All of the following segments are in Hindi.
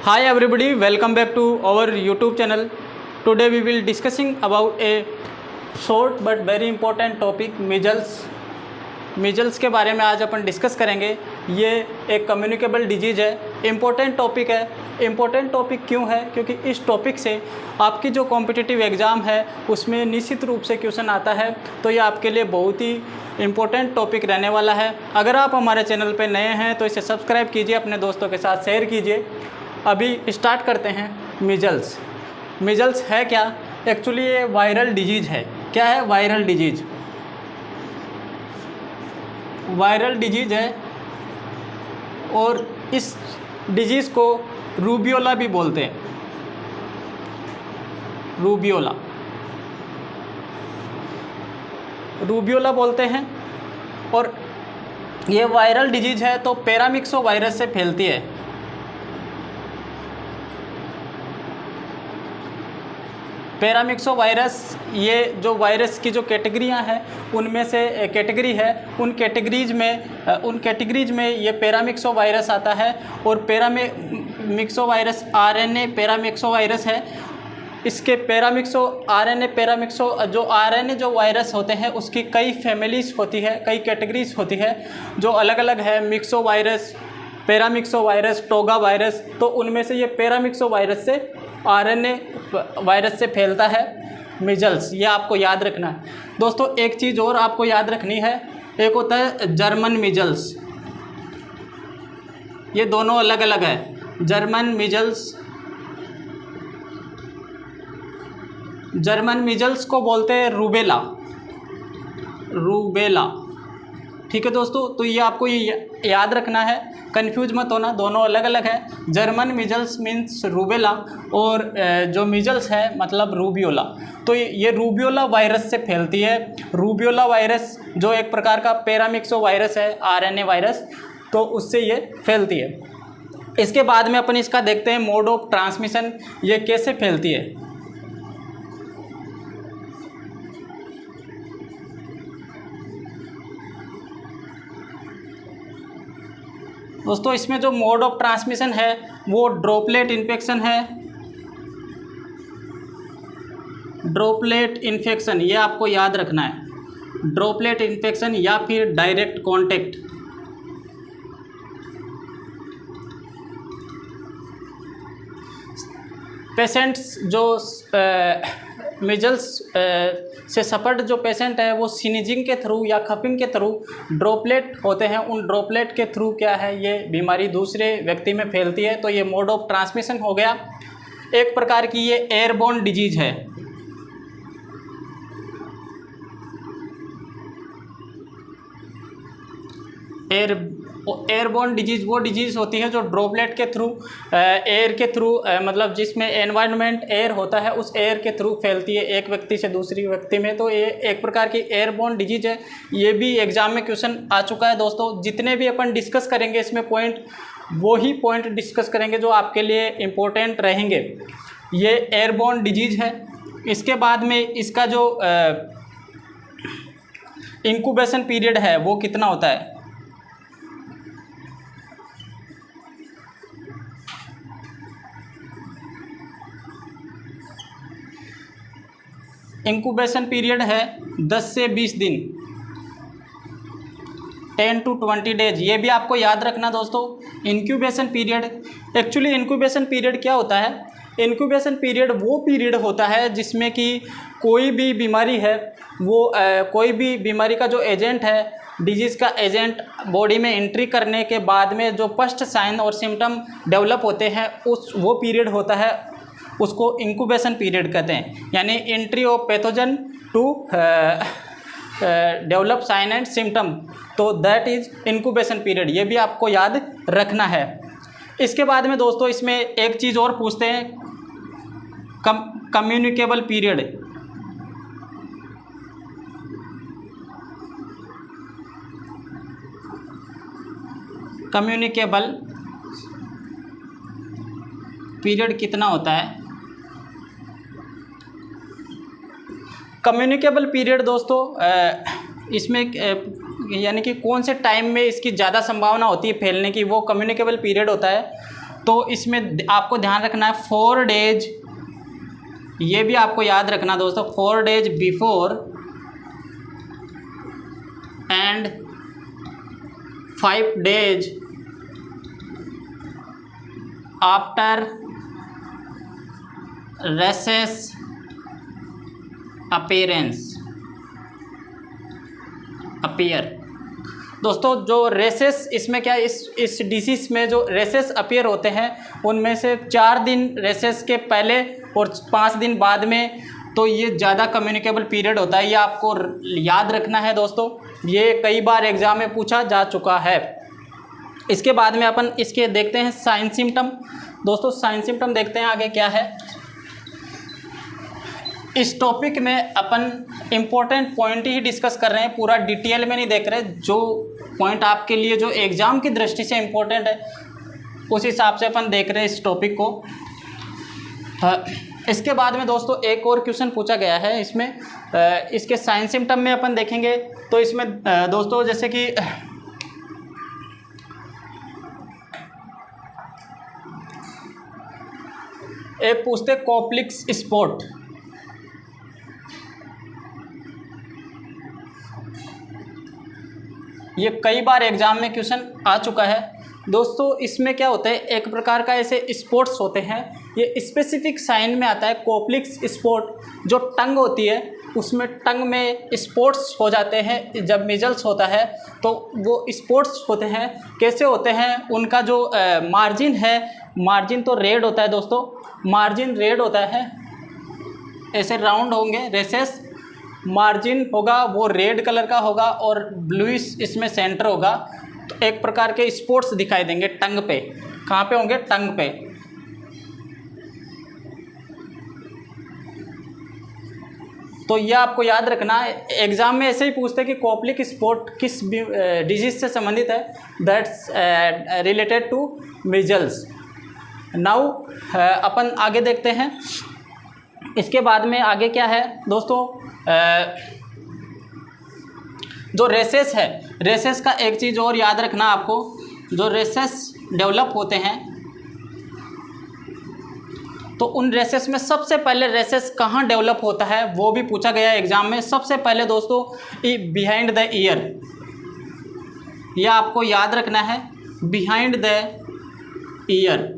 Hi everybody, welcome back to our YouTube channel. Today we will discussing about a short but very important topic measles के बारे में आज अपन डिस्कस करेंगे। ये एक कम्युनिकेबल डिजीज़ है, इम्पोर्टेंट टॉपिक है। इम्पोर्टेंट टॉपिक क्यों है? क्योंकि इस टॉपिक से आपकी जो कॉम्पिटिटिव एग्ज़ाम है उसमें निश्चित रूप से क्वेश्चन आता है, तो ये आपके लिए बहुत ही इम्पोर्टेंट टॉपिक रहने वाला है। अगर आप हमारे चैनल पर नए हैं तो इसे सब्सक्राइब कीजिए, अपने दोस्तों के साथ शेयर कीजिए। अभी स्टार्ट करते हैं। मीजल्स है क्या? एक्चुअली ये वायरल डिजीज़ है। क्या है? वायरल डिजीज़ है और इस डिजीज़ को रूबियोला भी बोलते हैं। रूबियोला बोलते हैं। और ये वायरल डिजीज़ है तो पैरामिक्सो वायरस से फैलती है। पैरामिक्सो वायरस, ये जो वायरस की जो कैटेगरियां हैं उनमें से कैटेगरी है। उन कैटेगरीज में ये पैरामिक्सो वायरस आता है। और paramyxo virus RNA paramyxo virus है। इसके आरएनए जो वायरस होते हैं उसकी कई फैमिलीज होती है, कई कैटेगरीज होती है जो अलग अलग है। Myxo virus, paramyxo virus, toga virus. तो उनमें से ये पैरामिक्सो वायरस से आरएनए वायरस से फैलता है मीजल्स। ये आपको याद रखना है दोस्तों। एक चीज़ और आपको याद रखनी है, एक होता है जर्मन मीजल्स। ये दोनों अलग अलग है। जर्मन मीजल्स को बोलते हैं रूबेला। ठीक है दोस्तों, तो ये आपको याद रखना है, कंफ्यूज मत होना, दोनों अलग अलग है। जर्मन मीजल्स मीन्स रूबेला और जो मीजल्स है मतलब रूबियोला। तो ये रूबियोला वायरस से फैलती है। रूबियोला वायरस जो एक प्रकार का पैरामिक्सो वायरस है, आरएनए वायरस, तो उससे ये फैलती है। इसके बाद में अपन इसका देखते हैं मोड ऑफ ट्रांसमिशन, ये कैसे फैलती है। दोस्तों इसमें जो मोड ऑफ ट्रांसमिशन है वो ड्रॉपलेट इन्फेक्शन है। ड्रॉपलेट इन्फेक्शन ये आपको याद रखना है। ड्रॉपलेट इन्फेक्शन या फिर डायरेक्ट कांटेक्ट। पेशेंट्स जो मीजल्स से सफर्ड जो पेशेंट है वो स्नीजिंग के थ्रू या खपिंग के थ्रू ड्रॉपलेट होते हैं। उन ड्रॉपलेट के थ्रू क्या है, ये बीमारी दूसरे व्यक्ति में फैलती है। तो ये मोड ऑफ ट्रांसमिशन हो गया। एक प्रकार की ये एयरबोर्न डिजीज है। एयरबोर्न डिजीज़ वो डिजीज़ होती है जो ड्रॉपलेट के थ्रू, एयर के थ्रू, मतलब जिसमें एनवायरनमेंट एयर होता है उस एयर के थ्रू फैलती है एक व्यक्ति से दूसरी व्यक्ति में। तो ये एक प्रकार की एयरबोर्न डिजीज़ है। ये भी एग्जाम में क्वेश्चन आ चुका है दोस्तों। जितने भी अपन डिस्कस करेंगे इसमें पॉइंट, वही पॉइंट डिस्कस करेंगे जो आपके लिए इम्पोर्टेंट रहेंगे। ये एयरबोर्न डिजीज़ है। इसके बाद में इसका जो इंक्यूबेशन पीरियड है वो कितना होता है? इंक्यूबेशन पीरियड है 10 से 20 दिन, 10 to 20 डेज। ये भी आपको याद रखना दोस्तों। Incubation period, actually incubation period क्या होता है? इंक्यूबेशन पीरियड वो पीरियड होता है जिसमें कि कोई भी बीमारी है वो कोई भी बीमारी का जो एजेंट है, डिजीज़ का एजेंट बॉडी में एंट्री करने के बाद में जो फर्स्ट साइन और सिम्टम डेवलप होते हैं वो पीरियड होता है, उसको इंक्यूबेशन पीरियड कहते हैं। यानी entry of pathogen to develop sign and symptom, तो दैट इज़ इंक्यूबेशन पीरियड। ये भी आपको याद रखना है। इसके बाद में दोस्तों इसमें एक चीज़ और पूछते हैं, कम्युनिकेबल पीरियड। कम्युनिकेबल पीरियड कितना होता है? कम्युनिकेबल पीरियड दोस्तों इसमें यानी कि कौन से टाइम में इसकी ज़्यादा संभावना होती है फैलने की, वो कम्युनिकेबल पीरियड होता है तो इसमें आपको ध्यान रखना है 4 डेज, ये भी आपको याद रखना दोस्तों, 4 days before and 5 days after rashes appear. दोस्तों जो रेसेस, इसमें क्या है, इस डिसीज़ में जो रेसेस अपीयर होते हैं उनमें से 4 दिन रेसेस के पहले और 5 दिन बाद में, तो ये ज़्यादा कम्युनिकेबल पीरियड होता है। ये आपको याद रखना है दोस्तों, ये कई बार एग्ज़ाम में पूछा जा चुका है। इसके बाद में अपन इसके देखते हैं साइन सिम्टम। दोस्तों साइन सिम्टम देखते हैं आगे क्या है। इस टॉपिक में अपन इम्पोर्टेंट पॉइंट ही डिस्कस कर रहे हैं, पूरा डिटेल में नहीं देख रहे। जो पॉइंट आपके लिए जो एग्ज़ाम की दृष्टि से इम्पोर्टेंट है उस हिसाब से अपन देख रहे हैं इस टॉपिक को। इसके बाद में दोस्तों एक और क्वेश्चन पूछा गया है इसमें, इसके साइन सिम्टम में अपन देखेंगे। तो इसमें दोस्तों जैसे कि एक पूछते कॉप्लिक्स स्पॉट, ये कई बार एग्जाम में क्वेश्चन आ चुका है दोस्तों। इसमें क्या होता है, एक प्रकार का ऐसे स्पॉट्स होते हैं, ये स्पेसिफिक साइन में आता है। कॉप्लिक्स स्पॉट जो टंग होती है उसमें टंग में स्पॉट्स हो जाते हैं जब मीजल्स होता है, तो वो स्पॉट्स होते हैं। कैसे होते हैं, उनका जो मार्जिन है, मार्जिन तो रेड होता है दोस्तों, मार्जिन रेड होता है, ऐसे राउंड होंगे रेसेस, मार्जिन होगा वो रेड कलर का होगा और ब्लूइश इसमें सेंटर होगा। तो एक प्रकार के स्पॉट्स दिखाई देंगे टंग पे। कहाँ पे होंगे, टंग पे। तो यह आपको याद रखना है, एग्जाम में ऐसे ही पूछते हैं कि कॉप्लिक स्पॉट किस डिजीज से संबंधित है, that's related to measles. Now अपन आगे देखते हैं। इसके बाद में आगे क्या है दोस्तों, जो रेसेस है, रेसेस का एक चीज़ और याद रखना आपको, जो रेसेस डेवलप होते हैं तो उन रेसेस में सबसे पहले रेसेस कहाँ डेवलप होता है वो भी पूछा गया है एग्जाम में। सबसे पहले दोस्तों बिहाइंड द ईयर, यह आपको याद रखना है, बिहाइंड द ईयर।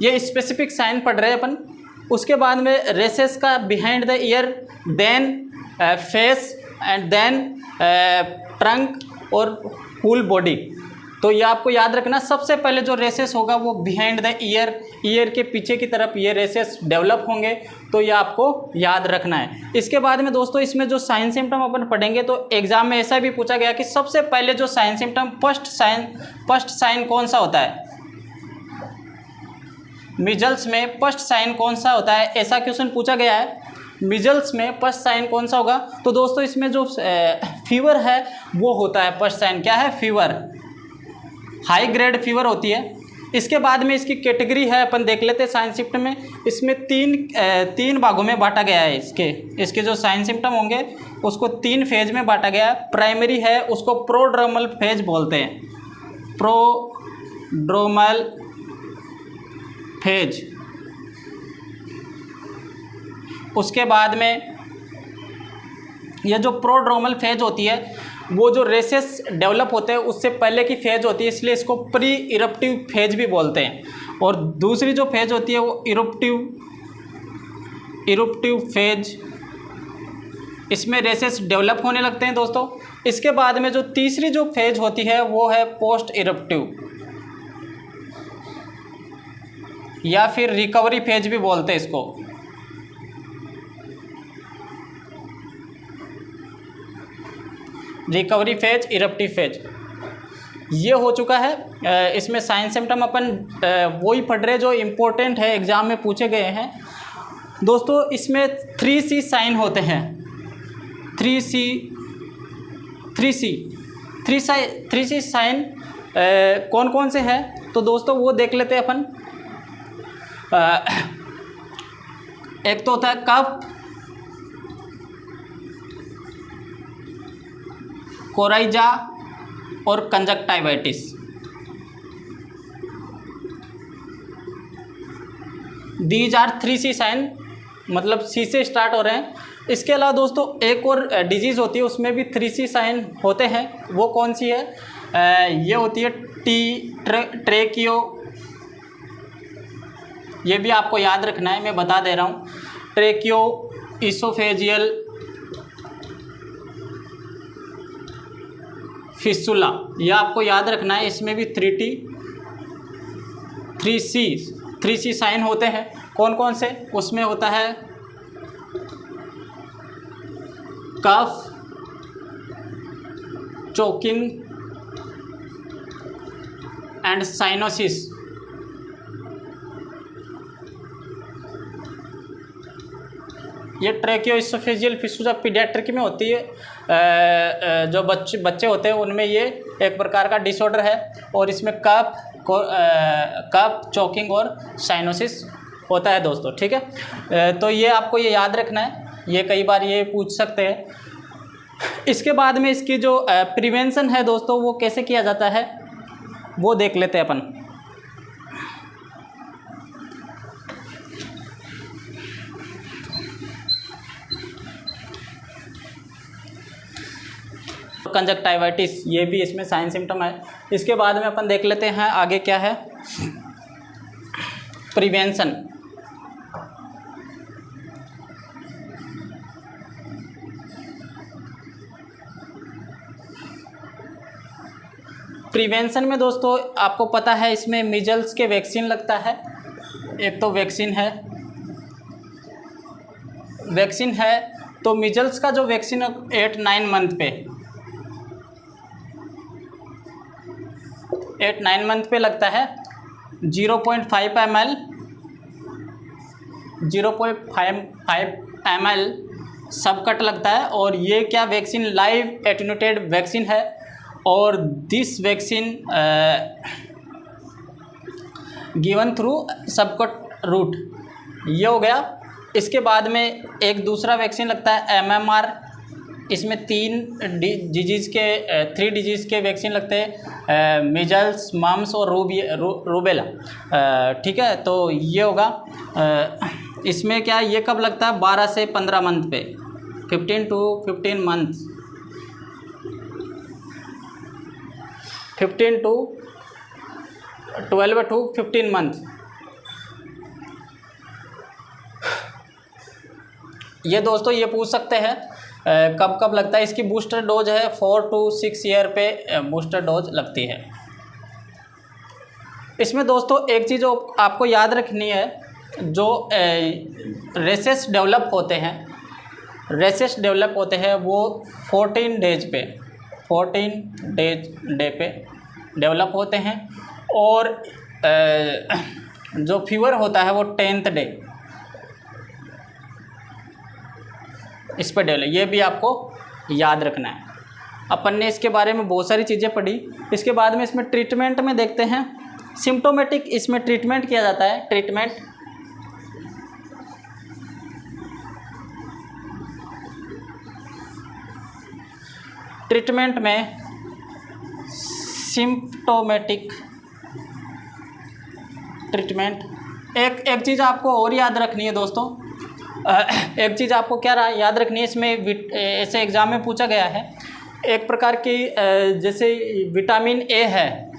ये स्पेसिफिक साइन पढ़ रहे हैं अपन। उसके बाद में रेसेस का behind the ear, then face and then trunk और फुल बॉडी। तो ये आपको याद रखना, सबसे पहले जो रेसेस होगा वो बिहाइंड द ईयर, ईयर के पीछे की तरफ ये रेसेस डेवलप होंगे। तो ये आपको याद रखना है। इसके बाद में दोस्तों इसमें जो साइन सिम्टम अपन पढ़ेंगे तो एग्जाम में ऐसा भी पूछा गया कि सबसे पहले जो साइन सिम्टम, फर्स्ट साइन कौन सा होता है, मीजल्स में फर्स्ट साइन कौन सा होता है, ऐसा क्वेश्चन पूछा गया है। मीजल्स में फर्स्ट साइन कौन सा होगा, तो दोस्तों इसमें जो फीवर है वो होता है फर्स्ट साइन। क्या है, फीवर, हाई ग्रेड फीवर होती है। इसके बाद में इसकी कैटेगरी है, अपन देख लेते हैं साइन सिम्टम में। इसमें तीन भागों में बांटा गया है। इसके जो साइन सिम्टम होंगे उसको 3 फेज में बांटा गया है। प्राइमरी है उसको प्रोड्रोमल फेज बोलते हैं, प्रोड्रोमल फेज। उसके बाद में यह जो प्रोड्रोमल फेज होती है वो जो रेसेस डेवलप होते हैं उससे पहले की फेज होती है, इसलिए इसको प्री इरप्टिव फेज भी बोलते हैं। और दूसरी जो फेज होती है वो इरप्टिव फेज, इसमें रेसेस डेवलप होने लगते हैं दोस्तों। इसके बाद में जो तीसरी जो फेज होती है वो है पोस्ट इरप्टिव या फिर रिकवरी फेज भी बोलते हैं इसको। रिकवरी फेज, इरप्टिव फेज, ये हो चुका है। इसमें साइन सिम्टम अपन वही पढ़ रहे जो इम्पोर्टेंट है, एग्जाम में पूछे गए हैं दोस्तों। इसमें 3C साइन होते हैं, 3C साइन कौन कौन से हैं, तो दोस्तों वो देख लेते हैं अपन। एक तो होता है कफ, कोराइजा और कंजक्टाइवाइटिस। दीज आर 3C साइन, मतलब सी से स्टार्ट हो रहे हैं। इसके अलावा दोस्तों एक और डिजीज़ होती है, उसमें भी 3C साइन होते हैं। वो कौन सी है? ये होती है ट्रेकियो। ये भी आपको याद रखना है, मैं बता दे रहा हूँ। ट्रेकियो इसोफेजियल फिस्टुला, यह आपको याद रखना है। इसमें भी 3C साइन होते हैं। कौन कौन से? उसमें होता है कफ, चोकिंग एंड साइनोसिस। ये ट्रैकियोइसोफेजियल फिस्टुला पीडियाट्रिक में होती है। जो बच्चे होते हैं उनमें ये एक प्रकार का डिसऑर्डर है, और इसमें कफ, चोकिंग और साइनोसिस होता है दोस्तों, ठीक है। तो ये आपको ये याद रखना है, ये कई बार ये पूछ सकते हैं। इसके बाद में इसकी जो प्रिवेंशन है दोस्तों, वो कैसे किया जाता है वो देख लेते हैं अपन। कंजक्टाइवाइटिस, ये भी इसमें साइन सिम्टम है। इसके बाद में अपन देख लेते हैं आगे क्या है प्रिवेंशन। प्रिवेंशन में दोस्तों आपको पता है, इसमें मीजल्स के वैक्सीन लगता है। एक तो वैक्सीन है तो मीजल्स का जो वैक्सीन 8-9 मंथ पे लगता है। 0.5 ml सब कट लगता है। और ये क्या वैक्सीन? लाइव एटेन्यूएटेड वैक्सीन है, और this vaccine given through subcut route. ये हो गया। इसके बाद में एक दूसरा वैक्सीन लगता है MMR। इसमें 3 डिजीज़ के वैक्सीन लगते हैं, मीजल्स, मम्स और रूबेला, ठीक है। तो ये होगा। इसमें क्या, ये कब लगता है? 12 से 15 मंथ पे, 15 to 15 month, 15 to 12 to 15 month. ये दोस्तों ये पूछ सकते हैं कब कब लगता है। इसकी बूस्टर डोज है 4 to 6 ईयर पे बूस्टर डोज लगती है। इसमें दोस्तों एक चीज़ आपको याद रखनी है, जो रेसेस डेवलप होते हैं वो 14 डे पे डेवलप होते हैं, और जो फीवर होता है वो 10th डे इस पर डेवलप। ये भी आपको याद रखना है। अपन ने इसके बारे में बहुत सारी चीज़ें पढ़ी। इसके बाद में इसमें ट्रीटमेंट में देखते हैं सिम्प्टोमेटिक, इसमें ट्रीटमेंट किया जाता है। ट्रीटमेंट में सिम्प्टोमेटिक ट्रीटमेंट। एक चीज़ आपको और याद रखनी है दोस्तों, एक चीज़ आपको क्या याद रखनी है, इसमें ऐसे एग्ज़ाम में पूछा गया है, एक प्रकार की जैसे विटामिन ए है,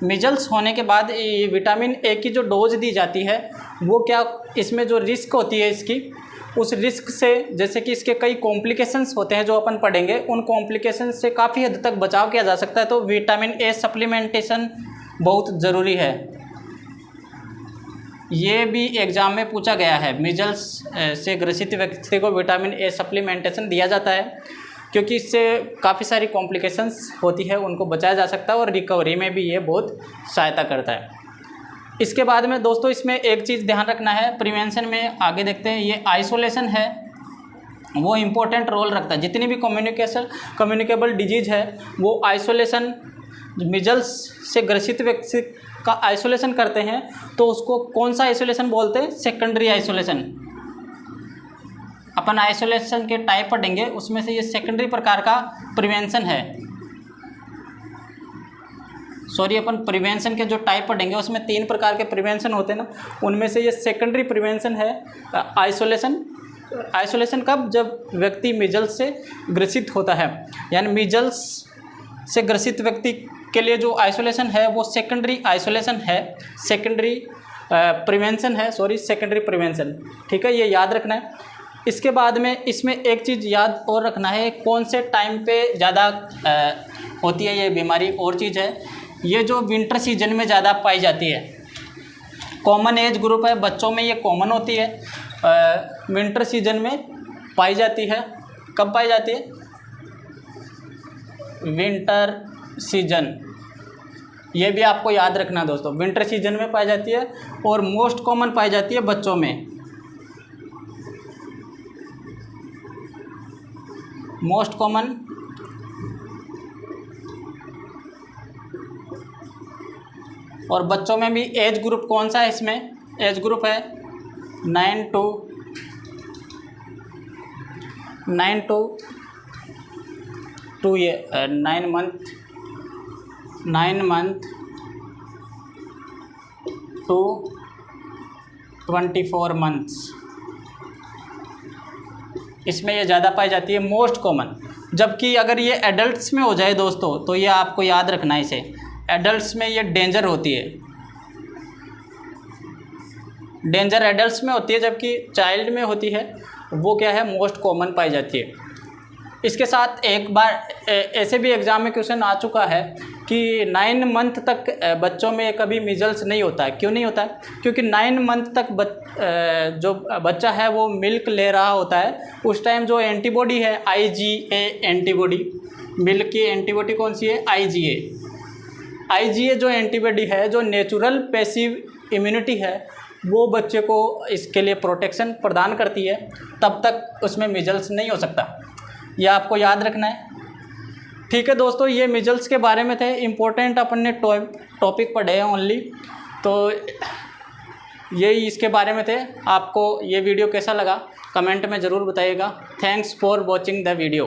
मिजल्स होने के बाद विटामिन ए की जो डोज दी जाती है वो क्या, इसमें जो रिस्क होती है इसकी, उस रिस्क से, जैसे कि इसके कई कॉम्प्लिकेशंस होते हैं जो अपन पढ़ेंगे, उन कॉम्प्लिकेशंस से काफ़ी हद तक बचाव किया जा सकता है। तो विटामिन ए सप्लीमेंटेशन बहुत ज़रूरी है। ये भी एग्ज़ाम में पूछा गया है। मिजल्स से ग्रसित व्यक्ति को विटामिन ए सप्लीमेंटेशन दिया जाता है, क्योंकि इससे काफ़ी सारी कॉम्प्लिकेशंस होती है, उनको बचाया जा सकता है, और रिकवरी में भी ये बहुत सहायता करता है। इसके बाद में दोस्तों इसमें एक चीज़ ध्यान रखना है प्रिवेंशन में, आगे देखते हैं। ये आइसोलेशन है, वो इम्पोर्टेंट रोल रखता है। जितनी भी कम्युनिकेबल डिजीज़ है वो आइसोलेशन, मिजल्स से ग्रसित व्यक्ति का आइसोलेशन करते हैं तो उसको कौन सा आइसोलेशन बोलते हैं? Secondary isolation. अपन आइसोलेशन के टाइप पढ़ेंगे, उसमें से ये सेकेंडरी प्रकार का प्रिवेंशन है। सॉरी अपन प्रिवेंशन के जो टाइप पढ़ेंगे उसमें 3 प्रकार के प्रिवेंशन होते हैं ना, उनमें से ये सेकेंडरी प्रिवेंशन है आइसोलेशन। आइसोलेशन कब? जब व्यक्ति मीजल्स से ग्रसित होता है, यानी मीजल्स से ग्रसित व्यक्ति के लिए जो आइसोलेशन है वो सेकेंडरी आइसोलेशन है, सेकेंडरी प्रिवेंशन है, सॉरी सेकेंडरी प्रिवेंशन। ठीक है, ये याद रखना है। इसके बाद में इसमें एक चीज़ याद और रखना है, कौन से टाइम पे ज़्यादा होती है ये बीमारी। और चीज़ है, ये जो विंटर सीजन में ज़्यादा पाई जाती है, कॉमन एज ग्रुप है, बच्चों में ये कॉमन होती है, विंटर सीजन में पाई जाती है। कब पाई जाती है? विंटर सीजन, ये भी आपको याद रखना दोस्तों, विंटर सीजन में पाई जाती है और मोस्ट कॉमन पाई जाती है बच्चों में, मोस्ट कॉमन। और बच्चों में भी एज ग्रुप कौन सा है? इसमें एज ग्रुप है 9 to 9 मंथ to 24 मंथ्स, इसमें ये ज़्यादा पाई जाती है, मोस्ट कॉमन। जबकि अगर ये एडल्ट्स में हो जाए दोस्तों, तो ये आपको याद रखना है, इसे एडल्ट्स में ये डेंजर होती है, डेंजर एडल्ट्स में होती है, जबकि चाइल्ड में होती है वो क्या है? मोस्ट कॉमन पाई जाती है। इसके साथ एक बार ऐसे भी एग्ज़ाम में क्वेश्चन आ चुका है कि 9 मंथ तक बच्चों में कभी मीजल्स नहीं होता है। क्यों नहीं होता है? क्योंकि 9 मंथ तक जो बच्चा है वो मिल्क ले रहा होता है, उस टाइम जो एंटीबॉडी है IgA एंटीबॉडी, मिल्क की एंटीबॉडी कौन सी है? IgA जो एंटीबॉडी है, जो नेचुरल पैसिव इम्यूनिटी है, वो बच्चे को इसके लिए प्रोटेक्शन प्रदान करती है, तब तक उसमें मीजल्स नहीं हो सकता। यह आपको याद रखना है। ठीक है दोस्तों, ये मीजल्स के बारे में थे, इम्पोर्टेंट अपन ने टॉपिक पढ़े हैं ओनली, तो यही इसके बारे में थे। आपको ये वीडियो कैसा लगा कमेंट में ज़रूर बताइएगा। Thanks for watching the video.